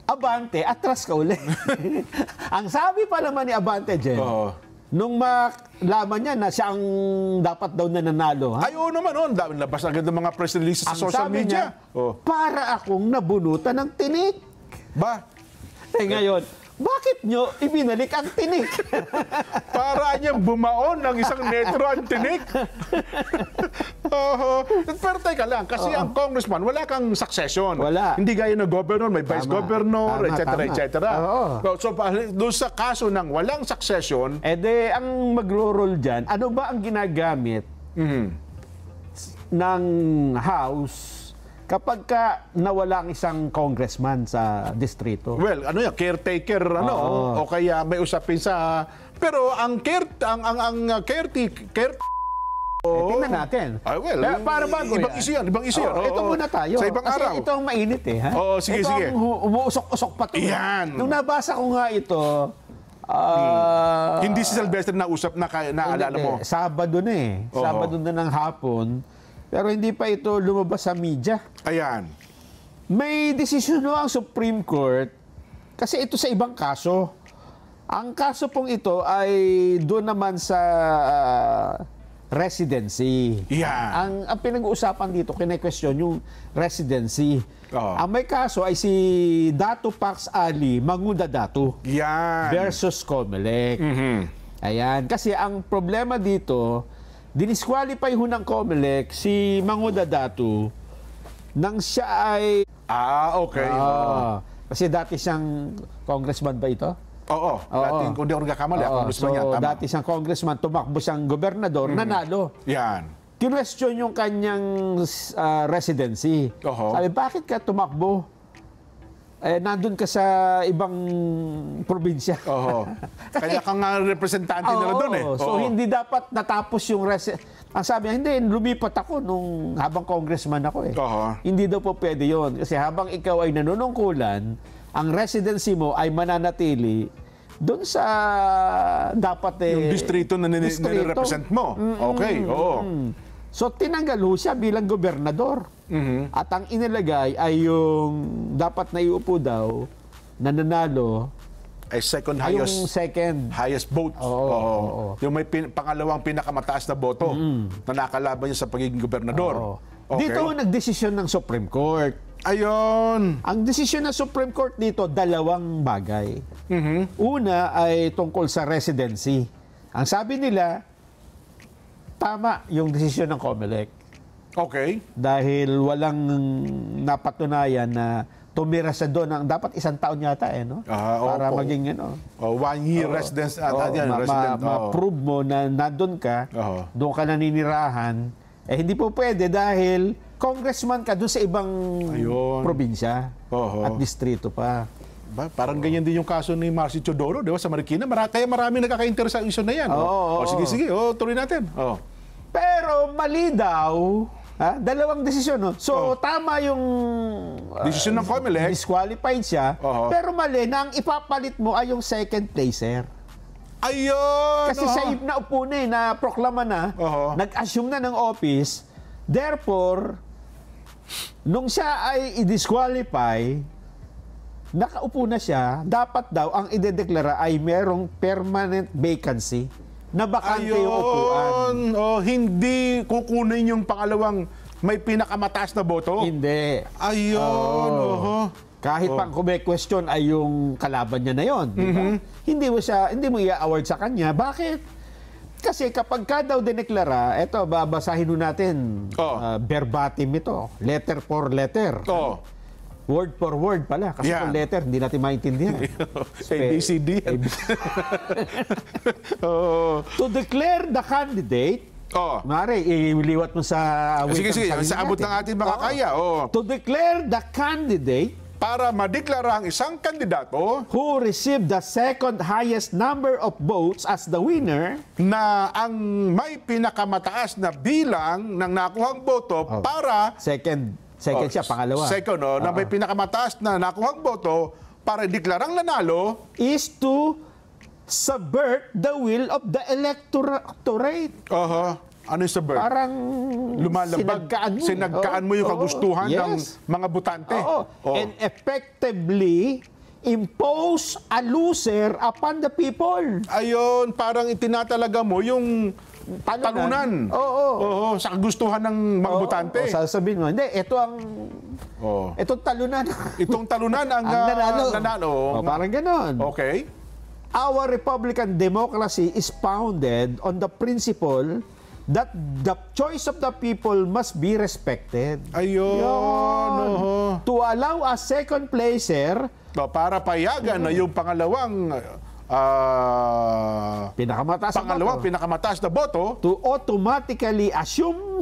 Abante, atras ka uli. Ang sabi pa naman ni Abante, Jen, nung malaman niya na siya ang dapat daw na nanalo. Ay, oo naman, labas agad ng mga press releases sa social media. Para akong nabunutan ng tinik. Ba? Ngayon, bakit nyo ibinalik ang tinik? Para niyang bumaon ng isang metro ang tinik. Pero teka lang, kasi ang congressman, wala kang succession. Wala. Hindi gaya ng governor, may vice governor, etc. etc. So, doon sa kaso ng walang succession, ang magro-roll dyan, ano ba ang ginagamit ng House kapag nawala ang isang congressman sa distrito? Well, caretaker, o kaya may usapin sa... Pero ang caretaker... tingnan natin. Para bago ibang issue yan. Ito muna tayo. Sa ibang kasi araw. Ito ang mainit ha. Sige. Ito ang umuusok-usok pa ito. Yan. Nung nabasa ko nga ito, hindi si Sylvester nausap na naalala mo. Sabado na Sabado na ng hapon. Pero hindi pa ito lumabas sa media. Ayan. May desisyon ang Supreme Court kasi ito sa ibang kaso. Ang kaso pong ito ay doon naman sa residency. Yeah. Ang pinag-uusapan dito, kine-question yung residency. Ang may kaso ay si Dato Pax Ali Mangunda Dato versus Comelec. Ayan. Kasi ang problema dito, dinisqualify ho ng Comelec si Mangunda Dato nang siya ay... okay. Kasi dati siyang congressman ba ito? Oo. Dati, kung di ako nagkakamali, congressman yan. Tama. Dati siyang congressman, tumakbo siyang gobernador, nanalo. Yan. Kinwestiyon yung kanyang residency. Sabi, bakit ka tumakbo? Nandun ka sa ibang probinsya. Kaya ka nga representante nila doon So, hindi dapat natapos yung ang sabi niya, hindi, lumipat ako nung habang congressman ako Hindi daw po pwede yun. Kasi habang ikaw ay nanunungkulan, ang residency mo ay mananatili doon sa dapat yung distrito na nire-represent mo. Okay, So, tinanggal ho siya bilang gobernador. At ang inilagay ay yung dapat na iupo daw na nanalo ay yung second highest vote. Yung may pangalawang pinakamataas na boto na nakalaban niya sa pagiging gobernador. Dito nagdesisyon ng Supreme Court. Ayun. Ang desisyon ng Supreme Court dito, dalawang bagay. Una ay tungkol sa residency. Ang sabi nila, tama yung desisyon ng Comelec. Okay. Dahil walang napatunayan na tumira sa doon ng dapat 1 taon yata no? Para maging 1 year residence ma-prove mo na nandun ka, doon ka naninirahan, hindi po pwede dahil congressman ka doon sa ibang probinsya at distrito pa. Parang ganyan din yung kaso ni Marcy Chodoro, di ba, sa Marikina. Kaya maraming nagkaka-interest sa issue na yan. Sige, tuloy natin. Pero mali daw, dalawang desisyon. So, tama yung desisyon ng Comelec. Disqualified siya, pero mali na ang ipapalit mo ay yung second placer. Ayun! Kasi siya yung naupo na proklama na, nag-assume na ng office, therefore, nung siya ay i-disqualify, nakaupo na siya, dapat daw ang idedeklara ay merong permanent vacancy na bakante yung upuan. Hindi kukunin yung pangalawang may pinakamataas na boto? Hindi. Ayun. Kahit pang question ay yung kalaban niya na yon, di ba? Hindi mo i-award sa kanya. Bakit? Kasi kapag ka daw dineklara, eto, babasahin natin, verbatim ito, letter for letter. Word for word pala. Kasi kung letter, hindi natin maintindihan. ABCD. To declare the candidate, Mare, iliwat mo sa... Sige, sa abot ng ating makakaya. To declare the candidate, para madeklara ang isang kandidato who received the second highest number of votes as the winner, na ang may pinakamataas na bilang ng nakuhang boto para... Second siya, pangalawa. Second, na may pinakamataas na nakuhang boto para deklarang nanalo is to subvert the will of the electorate. Ano yung subvert? Parang lumalabag, sinagkaan mo yung kagustuhan ng mga botante. And effectively impose a loser upon the people. Ayun, parang itinatalaga mo yung talunan. Oo, sa kagustuhan ng mga botante. Sasabihin mo, hindi, ito ang... Itong talunan. Itong talunan ang nanalo. Parang ganon. Okay. Our Republican democracy is founded on the principle that the choice of the people must be respected. Ayun. To allow a second placer para payagan na yung pangalawang pinakamataas na boto to automatically assume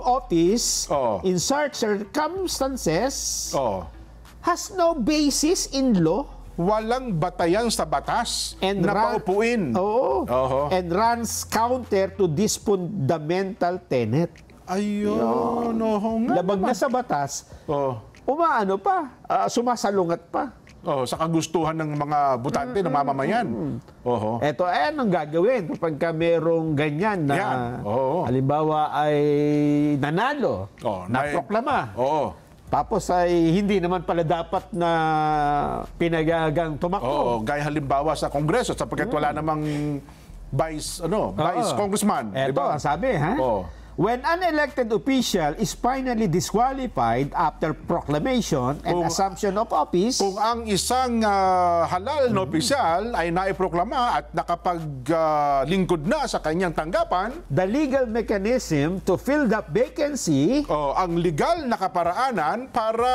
office in such circumstances has no basis in law. Walang batayan sa batas na paupuin. And runs counter to this fundamental tenet. Ayun. Labag na sa batas. Umaano pa, sumasalungat pa. Sa kagustuhan ng mga botante ng mamamayan. Ito, anong gagawin kapag merong ganyan na halimbawa ay nanalo, naproklama. Tapos ay hindi naman pala dapat na pinagagang tumakbo. Gaya halimbawa sa Kongreso sapagkat wala namang vice congressman. Ito, diba? ang sabi, ha? When an elected official is finally disqualified after proclamation and assumption of office, kung ang isang halal na opisyal ay naiproklama at nakapaglingkod na sa kanyang tanggapan, the legal mechanism to fill the vacancy, ang legal na kaparaanan para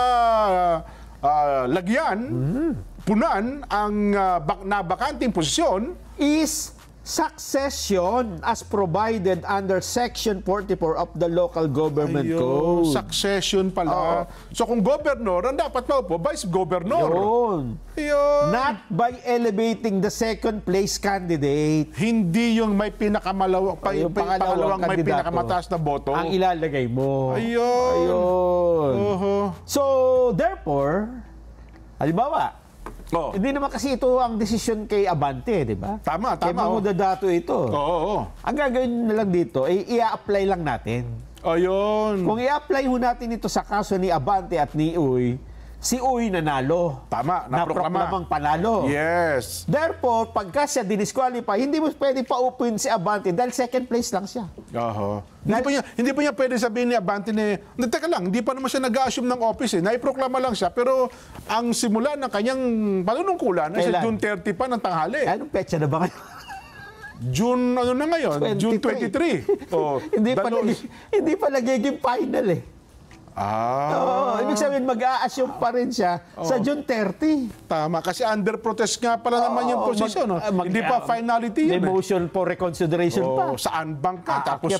lagyan, punan ang nabakanting posisyon is succession as provided under Section 44 of the Local Government Code. Succession pala. So kung governor, ang dapat maupo, vice governor. Yun. Not by elevating the second place candidate. Hindi yung may pangalawang may pinakamataas na boto. Ang ilalagay mo. Ayun. So, therefore, halimbawa, hindi naman kasi ito ang desisyon kay Abante, di ba? Tama. Kay Manguda Dato ito. Ang gagawin na lang dito, ay i-apply lang natin. Ayun. Kung i-apply ho natin ito sa kaso ni Abante at ni Uy, si Uy nanalo. Tama, naproklamang panalo. Yes. Therefore, pagka siya dinisqualify, hindi mo pwede paupuin si Abante dahil second place lang siya. Hindi pa niya pwede sabihin ni Abante teka lang, hindi pa naman siya nag-assume ng office naiproklama lang siya, pero ang simula ng kanyang panunungkulan ay sa June 30 pa ng tanghali. Anong petsa na ba kayo? June, na ngayon? 23. June 23. Hindi pa nagiging final ibig sabihin, mag-a-assume pa rin siya sa June 30. Tama, kasi under protest nga pala naman yung posisyon. Hindi pa finality yun. Motion for reconsideration pa. Sa Anbang ka. Tapos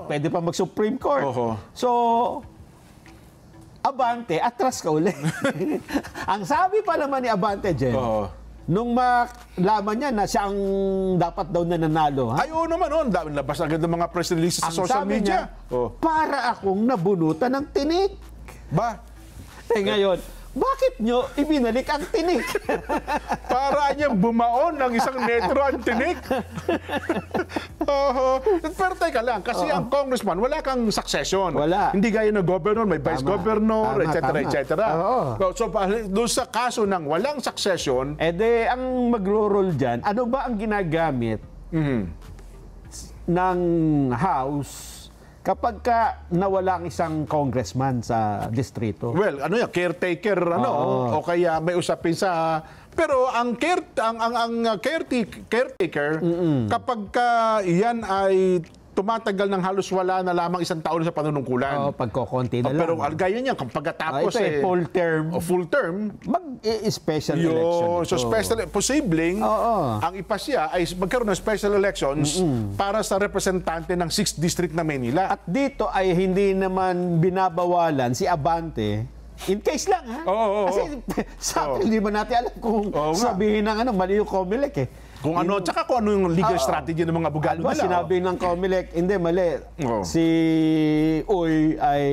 pwede pa mag-Supreme Court. So, Abante, atras ka uli. Ang sabi pa naman ni Abante, Jen, nung malaman niya na siya ang dapat daw na nanalo. Oo naman, labas agad ng mga press releases sa social media. Para akong nabunutan ng tinik. Ngayon, bakit nyo ibinalik ang tinik? Para niyang bumaon ng isang metro ang tinik. Pero teka lang, kasi ang congressman, wala kang succession. Wala. Hindi gaya ng governor, may vice governor, etc. So, doon sa kaso ng walang succession, ang magro-roll dyan, ano ba ang ginagamit ng House kapag nawala ang isang congressman sa distrito? Well, caretaker, o kaya may usapin sa... Pero ang caretaker, kapag yan ay tumatagal ng halos wala na lamang isang taon sa panunungkulan. Pagkokonti na lang. Pero gaya niya, pagkatapos full term. Full term. Mag-special election. So posibleng, ang ipasya ay magkaroon ng special elections para sa representante ng 6th District na Manila. At dito ay hindi naman binabawalan si Abante. In case lang, ha? Kasi sa akin, hindi ba natin alam kung sabihin ng mali yung COMELEC Kung tsaka kung ano yung legal strategy ng mga abogado nila. Sinabi ng COMELEC, hindi, mali. Si Uy ay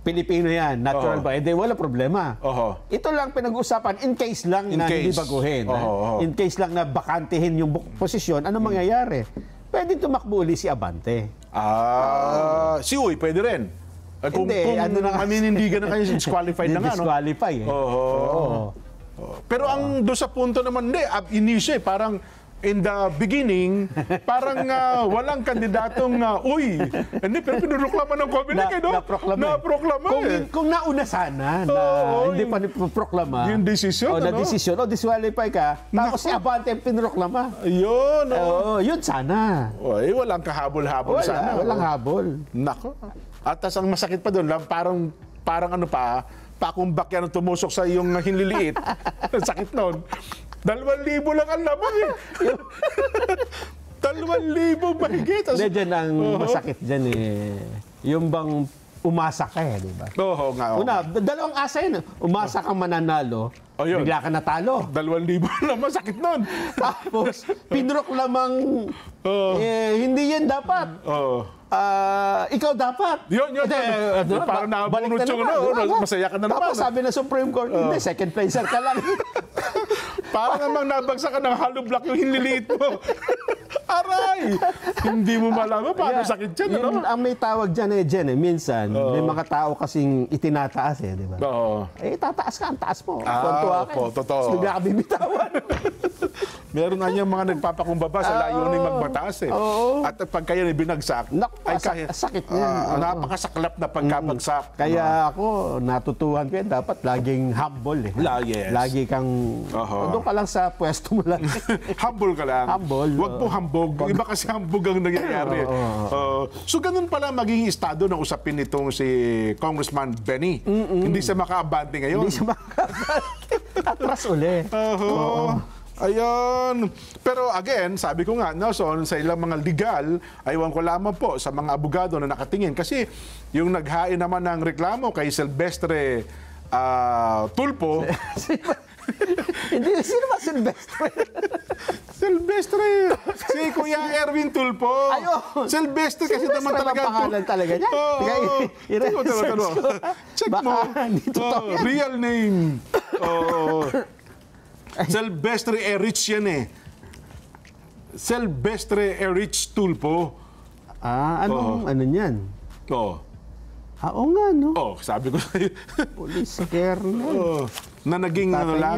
Pilipino yan, natural ba? Wala problema. Ito lang pinag-usapan, in case lang na hindi baguhin. In case lang na bakantihin yung posisyon, ano mangyayari? Pwede tumakbo uli si Abante. Si Uy, pwede rin. Kung ano na maninindigan na kayo, disqualified na nga, no? Disqualify eh. Pero ang doon sa punto naman, hindi, ab initio parang in the beginning, parang walang kandidatong, hindi, pero pinuproklama ng Comelec, no? Naproklama Kung nauna sana, na hindi pa niproklama. Yung desisyon, na desisyon, disqualify ka, tapos si Abante ang pinuproklama. Yun, yun sana. Walang kahabol-habol sana. Walang habol. Nako. At tas ang masakit pa doon, parang ano pa, pakumbak yan ang tumusok sa iyong hinliliit. Ang sakit noon. 2,000 lang ang lamang eh. 2,000 mahigit. Hindi, dyan ang masakit dyan eh. Yung bang umasa ka eh, di ba? Oo nga. Una, dalawang asa yun. Umasa kang mananalo, bigla ka natalo. 2,000 lang, masakit nun. Tapos, pinroklamang hindi yan dapat. Ikaw dapat. Yun. Parang nakabunot yung masaya ka na naman. Tapos sabi ng Supreme Court, hindi, second placer ka lang. Parang namang nabagsak ka ng hollow block yung hinliliit mo. Aray! Hindi mo malaman paano sakit yan, ano? Ang may tawag dyan minsan, may mga tao kasing itinataas di ba? Tataas ka, ang taas mo. Totoo. Bigla ka bibitawan. Meron na niyang mga nagpapakumbaba sa layuning magbatas eh. At pag kayo binagsak, sakit niya. Napakasaklap na pagkabagsak. Kaya ako, natutuhan ko yan, dapat laging humble eh. Lagi kang, doon ka lang sa pwesto mo lang. Humble ka lang. Huwag po hambog. Iba kasi hambog ang nangyayari. So ganun pala magiging estado ng usapin nitong si Congressman Benny. Hindi siya makaabante ngayon. Hindi siya makaabante. Atras uli. Ayun. Pero again, sabi ko nga, Nelson, sa ilang mga legal, aywan ko lamang po sa mga abogado na nakatingin. Kasi yung naghain naman ng reklamo kay Silvestre Tulpo. Hindi, sino ba Silvestre? Silvestre. Si Kuya Erwin Tulpo. Silvestre kasi naman talaga. Silvestre pangalan talaga niya. I-research ko. Check mo. Real name. Silvestre Erich yan eh. Silvestre Erich Tulpo. Ano niyan? Oo nga, no? Sabi ko sa'yo. Police colonel. Na naging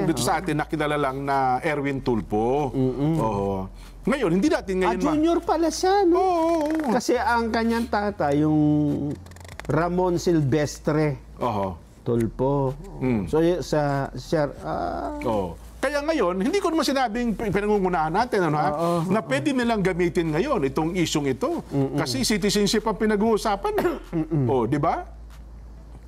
dito sa atin, nakilala lang na Erwin Tulpo. Ngayon, hindi natin ngayon junior pala siya, no? Kasi ang kanyang tata, yung Ramon Silvestre Tulpo. So, Kaya ngayon, hindi ko naman sinabing pinangungunahan natin na pwede nilang gamitin ngayon itong isyong ito. Kasi citizenship ang pinag-uusapan. Di ba?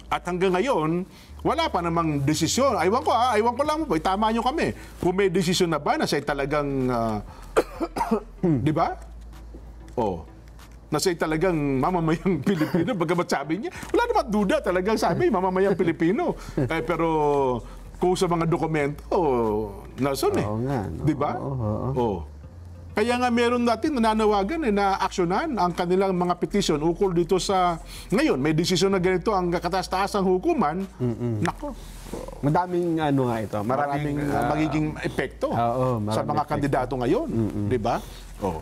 At hanggang ngayon, wala pa namang desisyon. Aywan ko lang po, tama nyo kami. Kung may desisyon na ba na siya talagang, di ba? Na siya talagang mamamayang Pilipino. Bagamat sabi niya, wala naman duda talagang sabi, mamamayang Pilipino. Pero kung sa mga dokumento, Nelson di ba? Kaya nga meron natin nananawagan na aksyonan ang kanilang mga petisyon ukol dito sa, ngayon, may desisyon na ganito ang kataas-taasang hukuman. Nako. Madaming ito. Maraming magiging epekto sa mga kandidato ngayon. Di ba?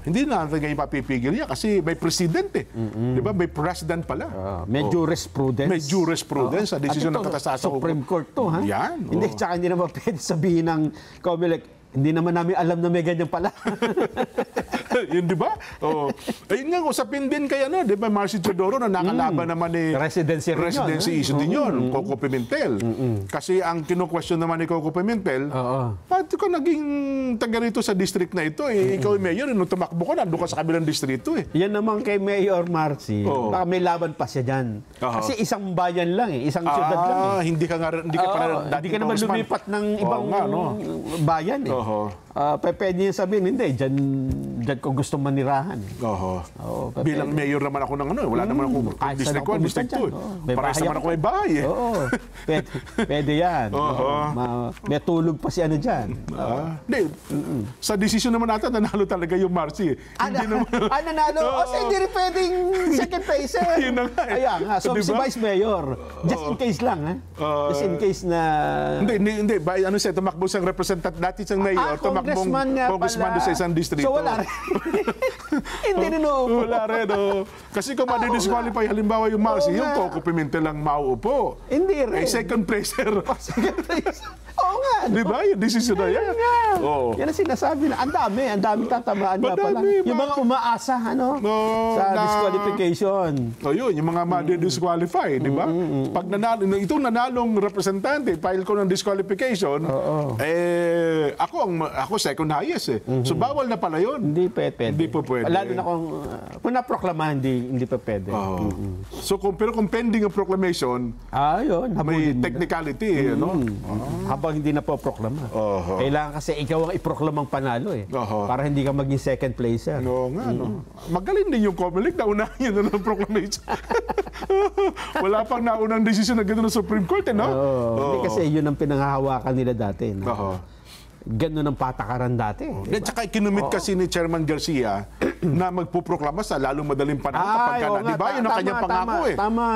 Hindi na natin ngayon mapipigil niya kasi may president eh. Di ba? May president pala. May jurisprudence. May jurisprudence sa desisyon ng kataas-taasang Supreme Court to, ha? Yan. Hindi, tsaka hindi naman pwede sabihin ng Comelec, hindi naman namin alam na may ganyan pala. Yun, di ba? Ayun nga, usapin din kay di ba, Marcy Teodoro na nakalaban naman ni residency issue din yun, Coco Pimentel. Kasi ang kino-question naman ni Coco Pimentel, paano ka naging taga rito sa district na ito? Ikaw yung mayor, nung tumakbo ka, nandun ka sa kabilang distrito eh. Yan naman kay Mayor Marcy, baka may laban pa siya dyan. Kasi isang bayan lang isang syudad lang Hindi ka hindi ka naman lumipat ng ibang bayan pwede niya sabihin, hindi, dyan ko gusto manirahan. Bilang mayor naman ako ng wala naman ako district 1, district 2. Parehas naman ako may bahay eh. Pwede yan. May tulog pa si dyan. Sa desisyon naman natin, nanalo talaga yung Marcy. Nanalo? So hindi rin pwedeng second placer. Ayan nga. So si Vice Mayor, just in case lang, just in case na... Hindi. Tumakbo siyang representant dati siyang mayor, tumakbo congressman sa isang distrito. So wala rin. Hindi rin uupo. Wala rin, Kasi kung madidisqualify, halimbawa yung Marcy, yung Coco Pimentel lang mauupo. Hindi rin. Second placer. Second placer. Oo nga. Di ba? Yung decision na yan. Yan ang sinasabi na. Ang dami tatamaan nga pala. Yung mga umaasa, sa disqualification. Yun, yung mga madidisqualify, di ba? Pag itong nanalong representante, file ko ng disqualification, ako second highest So bawal na pala yun. Hindi pwede. Hindi po pwede. Lalo na kung naproklamahan, hindi pa pwede. So pero kung pending ang proclamation, yun, may technicality, habang hindi na po proklama. Kailangan kasi ikaw ang iproklamang panalo para hindi ka maging second placer. Magaling din yung COMELEC na unahin yun ng proclamation. Wala pang naunang desisyon na gano'n ng Supreme Court, Hindi kasi yun ang pinanghahawakan nila dati. Ganun ang patakaran dati. At saka kinumit kasi ni Chairman Garcia na magpuproklama sa lalong madaling panahon kapag di ba? Yun ang kanyang pangako Tama.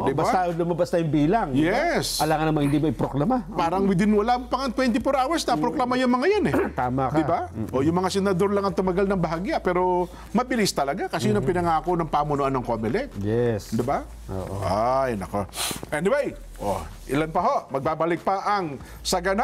Diba? Basta lumabas na yung bilang. Yes. Alangan namang hindi ba iproklama. Parang wala pang 24 hours na proklama yung mga yan Tama ka. Diba? Yung mga senador lang ang tumagal ng bahagya pero mabilis talaga kasi yun ang pinangako ng pamunuan ng COMELEC. Yes. Diba? Ay, nako. Anyway, ilan pa ho? Magbabalik pa ang Sagana.